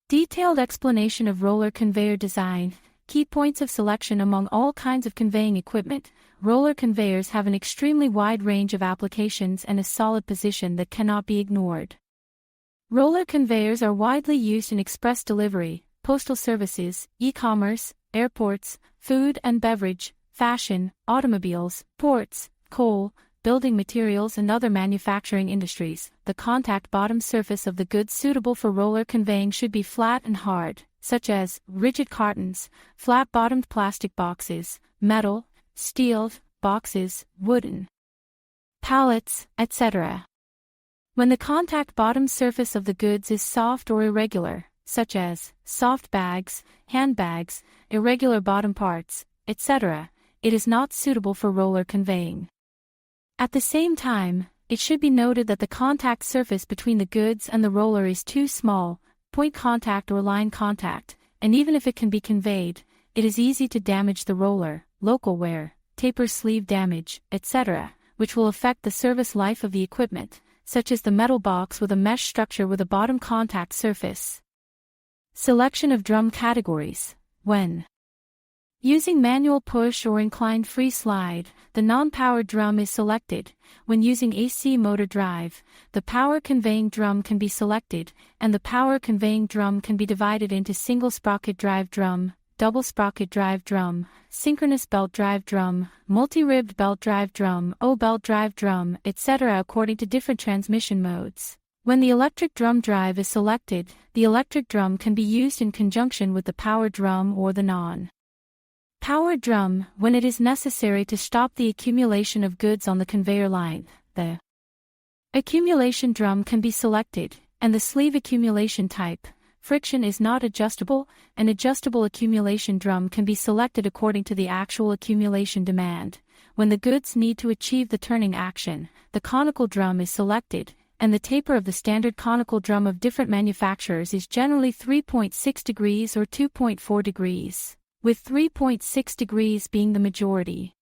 Detailed explanation of roller conveyor design. Key points of selection among all kinds of conveying equipment. Roller conveyors have an extremely wide range of applications and a solid position that cannot be ignored. Roller conveyors are widely used in express delivery, postal services, e-commerce, airports, food and beverage, fashion, automobiles, ports, coal, building materials and other manufacturing industries. The contact bottom surface of the goods suitable for roller conveying should be flat and hard, such as rigid cartons, flat-bottomed plastic boxes, metal, steel boxes, wooden pallets, etc. When the contact bottom surface of the goods is soft or irregular, such as soft bags, handbags, irregular bottom parts, etc., it is not suitable for roller conveying. At the same time, it should be noted that the contact surface between the goods and the roller is too small, point contact or line contact, and even if it can be conveyed, it is easy to damage the roller, local wear, taper sleeve damage, etc., which will affect the service life of the equipment, such as the metal box with a mesh structure with a bottom contact surface. Selection of drum categories. When using manual push or inclined free slide, the non-powered drum is selected. When using AC motor drive, the power conveying drum can be selected, and the power conveying drum can be divided into single sprocket drive drum, double sprocket drive drum, synchronous belt drive drum, multi-ribbed belt drive drum, O-belt drive drum, etc. according to different transmission modes. When the electric drum drive is selected, the electric drum can be used in conjunction with the power drum or the non-powered drum, when it is necessary to stop the accumulation of goods on the conveyor line. The accumulation drum can be selected, and the sleeve accumulation type, friction is not adjustable. An adjustable accumulation drum can be selected according to the actual accumulation demand. When the goods need to achieve the turning action, the conical drum is selected, and the taper of the standard conical drum of different manufacturers is generally 3.6 degrees or 2.4 degrees. With 3.6 degrees being the majority.